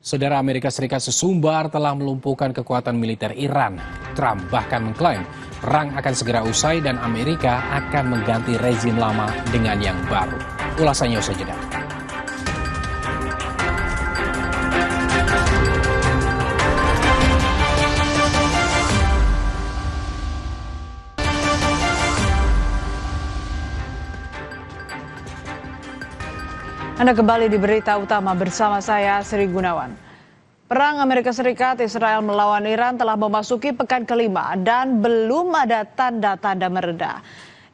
Saudara, Amerika Serikat sesumbar telah melumpuhkan kekuatan militer Iran. Trump bahkan mengklaim perang akan segera usai dan Amerika akan mengganti rezim lama dengan yang baru. Ulasannya usai jeda. Anda kembali di Berita Utama bersama saya, Sri Gunawan. Perang Amerika Serikat Israel melawan Iran telah memasuki pekan kelima dan belum ada tanda-tanda mereda.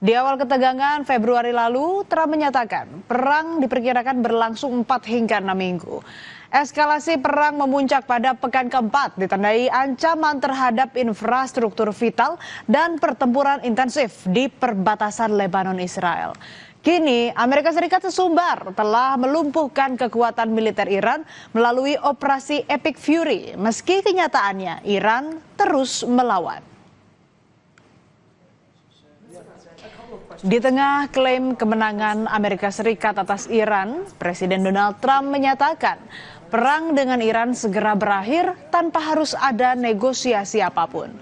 Di awal ketegangan Februari lalu, Trump menyatakan perang diperkirakan berlangsung 4 hingga 6 minggu. Eskalasi perang memuncak pada pekan keempat ditandai ancaman terhadap infrastruktur vital dan pertempuran intensif di perbatasan Lebanon Israel. Kini, Amerika Serikat sesumbar telah melumpuhkan kekuatan militer Iran melalui operasi Epic Fury, meski kenyataannya Iran terus melawan. Di tengah klaim kemenangan Amerika Serikat atas Iran, Presiden Donald Trump menyatakan perang dengan Iran segera berakhir tanpa harus ada negosiasi apapun.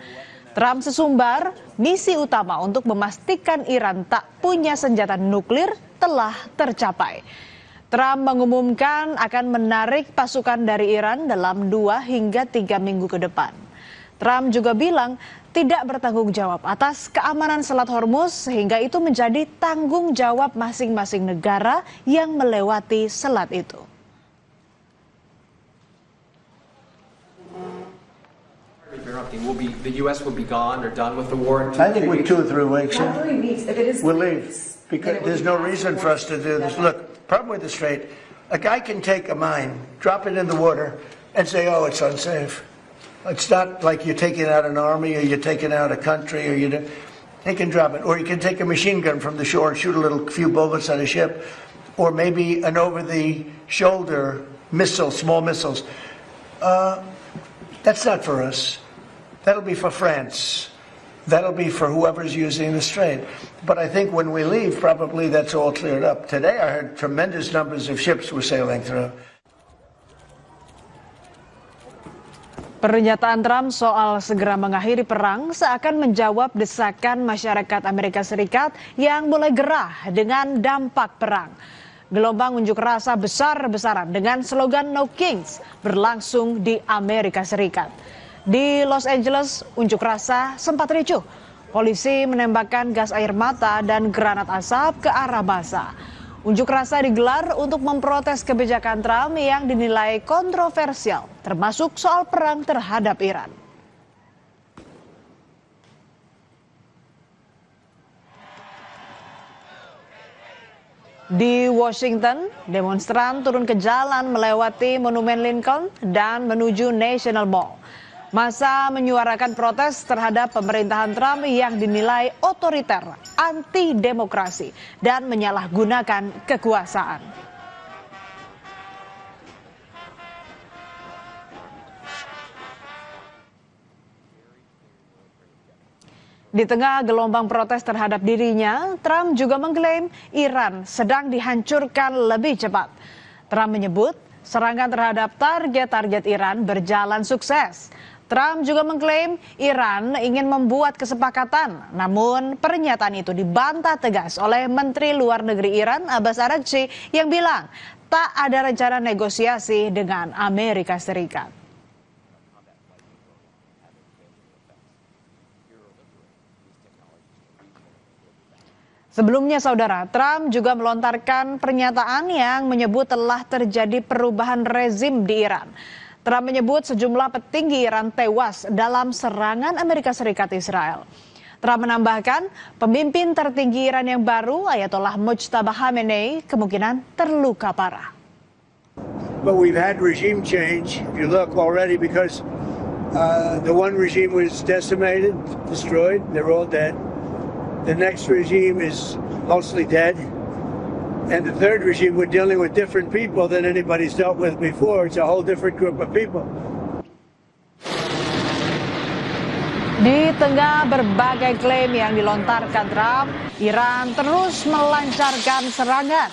Trump sesumbar misi utama untuk memastikan Iran tak punya senjata nuklir telah tercapai. Trump mengumumkan akan menarik pasukan dari Iran dalam 2 hingga 3 minggu ke depan. Trump juga bilang tidak bertanggung jawab atas keamanan Selat Hormuz sehingga itu menjadi tanggung jawab masing-masing negara yang melewati selat itu. The U.S. will be gone or done with the war. I think with 2 or 3 weeks, Not 3 weeks. If it is we'll 3 leave. weeks, Because then it there's will no be reason past for us to do this. Look, problem with the Strait, a guy can take a mine, drop it in the water, and say, oh, it's unsafe. It's not like you're taking out an army or you're taking out a country or he can drop it. Or you can take a machine gun from the shore and shoot a few bullets at a ship. Or maybe an over-the-shoulder missile, small missiles. That's not for us. That'll be for France. That'll be for whoever's using the strait. But I think when we leave, probably that's all cleared up. Today I heard tremendous numbers of ships were sailing through. Pernyataan Trump soal segera mengakhiri perang seakan menjawab desakan masyarakat Amerika Serikat yang mulai gerah dengan dampak perang. Gelombang unjuk rasa besar-besaran dengan slogan No Kings berlangsung di Amerika Serikat. Di Los Angeles, unjuk rasa sempat ricuh. Polisi menembakkan gas air mata dan granat asap ke arah massa. Unjuk rasa digelar untuk memprotes kebijakan Trump yang dinilai kontroversial, termasuk soal perang terhadap Iran. Di Washington, demonstran turun ke jalan melewati Monumen Lincoln dan menuju National Mall. Massa menyuarakan protes terhadap pemerintahan Trump yang dinilai otoriter, anti-demokrasi, dan menyalahgunakan kekuasaan. Di tengah gelombang protes terhadap dirinya, Trump juga mengklaim Iran sedang dihancurkan lebih cepat. Trump menyebut serangan terhadap target-target Iran berjalan sukses. Trump juga mengklaim Iran ingin membuat kesepakatan, namun pernyataan itu dibantah tegas oleh Menteri Luar Negeri Iran Abbas Araghchi yang bilang tak ada rencana negosiasi dengan Amerika Serikat. Sebelumnya, saudara, Trump juga melontarkan pernyataan yang menyebut telah terjadi perubahan rezim di Iran. Trump menyebut sejumlah petinggi Iran tewas dalam serangan Amerika Serikat Israel. Trump menambahkan pemimpin tertinggi Iran yang baru, Ayatollah Mojtaba Khamenei, kemungkinan terluka parah. But we've had regime change, if you look already, because the one regime was decimated, destroyed, they're all dead. The next regime is mostly dead. And the third regime, we're dealing with different people than anybody's dealt with before. It's a whole different group of people. Di tengah berbagai klaim yang dilontarkan Trump, Iran terus melancarkan serangan.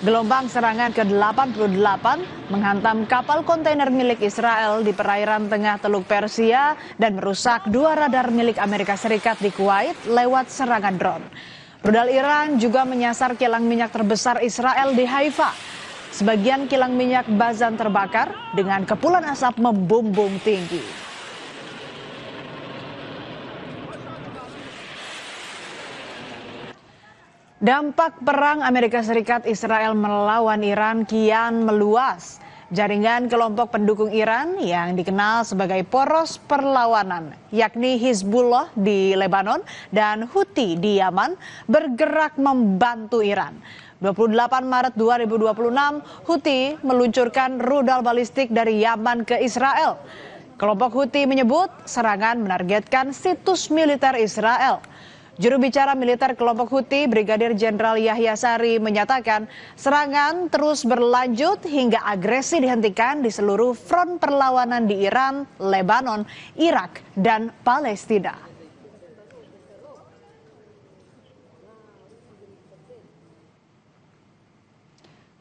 Gelombang serangan ke-88 menghantam kapal kontainer milik Israel di perairan tengah Teluk Persia dan merusak 2 radar milik Amerika Serikat di Kuwait lewat serangan drone. Rudal Iran juga menyasar kilang minyak terbesar Israel di Haifa. Sebagian kilang minyak Bazan terbakar dengan kepulan asap membumbung tinggi. Dampak perang Amerika Serikat Israel melawan Iran kian meluas. Jaringan kelompok pendukung Iran yang dikenal sebagai poros perlawanan, yakni Hizbullah di Lebanon dan Houthi di Yaman, bergerak membantu Iran. 28 Maret 2026, Houthi meluncurkan rudal balistik dari Yaman ke Israel. Kelompok Houthi menyebut serangan menargetkan situs militer Israel. Juru bicara militer kelompok Houthi, Brigadir Jenderal Yahya Sari, menyatakan serangan terus berlanjut hingga agresi dihentikan di seluruh front perlawanan di Iran, Lebanon, Irak, dan Palestina.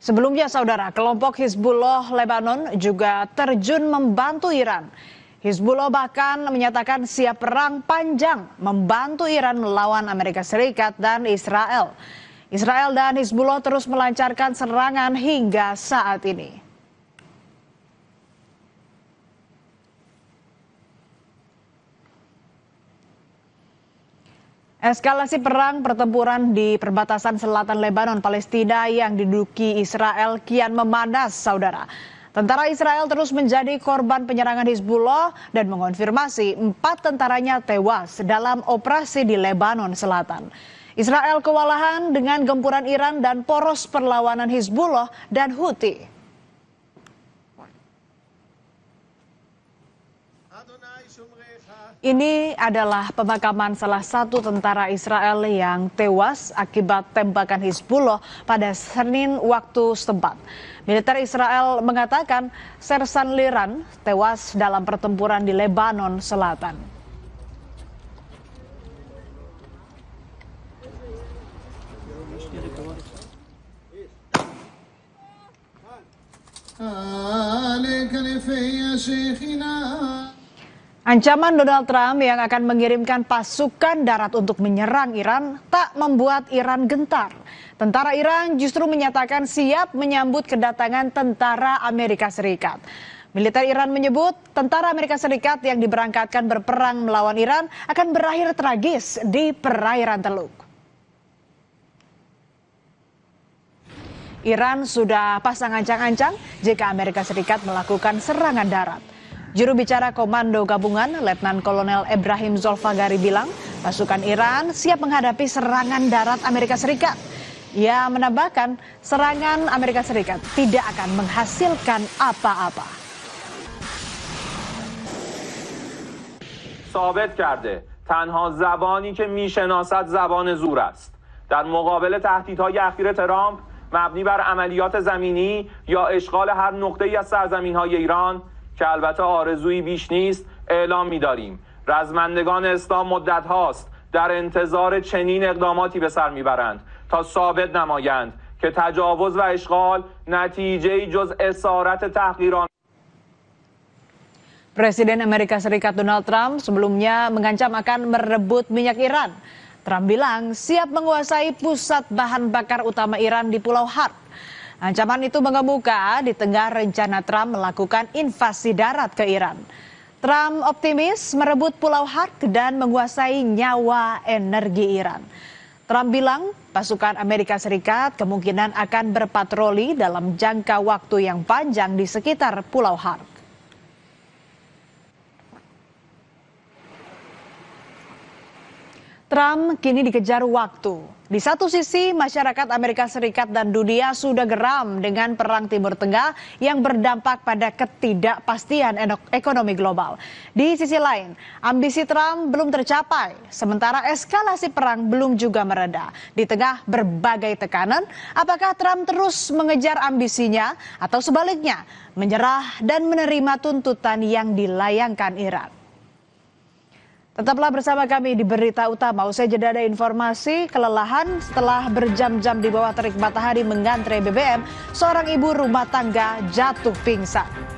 Sebelumnya, saudara, kelompok Hizbullah Lebanon juga terjun membantu Iran. Hizbullah bahkan menyatakan siap perang panjang membantu Iran melawan Amerika Serikat dan Israel. Israel dan Hizbullah terus melancarkan serangan hingga saat ini. Eskalasi perang pertempuran di perbatasan selatan Lebanon Palestina yang diduduki Israel kian memanas, saudara. Tentara Israel terus menjadi korban penyerangan Hizbullah dan mengonfirmasi 4 tentaranya tewas dalam operasi di Lebanon Selatan. Israel kewalahan dengan gempuran Iran dan poros perlawanan Hizbullah dan Houthi. Ini adalah pemakaman salah satu tentara Israel yang tewas akibat tembakan Hizbullah pada Senin waktu setempat. Militer Israel mengatakan Sersan Liran tewas dalam pertempuran di Lebanon Selatan. Ancaman Donald Trump yang akan mengirimkan pasukan darat untuk menyerang Iran tak membuat Iran gentar. Tentara Iran justru menyatakan siap menyambut kedatangan tentara Amerika Serikat. Militer Iran menyebut tentara Amerika Serikat yang diberangkatkan berperang melawan Iran akan berakhir tragis di perairan Teluk. Iran sudah pasang ancang-ancang jika Amerika Serikat melakukan serangan darat. Juru bicara Komando Gabungan, Letnan Kolonel Ibrahim Zolfagari bilang, pasukan Iran siap menghadapi serangan darat Amerika Serikat. Ia menambahkan, serangan Amerika Serikat tidak akan menghasilkan apa-apa. ثابت کرده تنها زبانی که میشناسد زبان زور است. در مقابل تهدیدهای اخیر ترامپ مبنی بر عملیات زمینی یا اشغال هر نقطه‌ای از سرزمین‌های ایران که البته آرزویی بیش نیست اعلام می‌داریم. رزمندگان اسلام مدت هاست در انتظار چنین اقداماتی به سر میبرند تا ثابت نمایند که تجاوز و اشغال نتیجه‌ای جز اسارت تحقیران. Presiden Amerika Serikat Donald Trump sebelumnya mengancam akan merebut minyak Iran. Trump bilang siap menguasai pusat bahan bakar utama Iran di Pulau Harp. Ancaman itu mengemuka di tengah rencana Trump melakukan invasi darat ke Iran. Trump optimis merebut Pulau Harp dan menguasai nyawa energi Iran. Trump bilang pasukan Amerika Serikat kemungkinan akan berpatroli dalam jangka waktu yang panjang di sekitar Pulau Harp. Trump kini dikejar waktu. Di satu sisi, masyarakat Amerika Serikat dan dunia sudah geram dengan perang Timur Tengah yang berdampak pada ketidakpastian ekonomi global. Di sisi lain, ambisi Trump belum tercapai, sementara eskalasi perang belum juga mereda. Di tengah berbagai tekanan, apakah Trump terus mengejar ambisinya atau sebaliknya, menyerah dan menerima tuntutan yang dilayangkan Iran? Tetaplah bersama kami di Berita Utama. Usai jeda ada informasi kelelahan setelah berjam-jam di bawah terik matahari mengantre BBM, seorang ibu rumah tangga jatuh pingsan.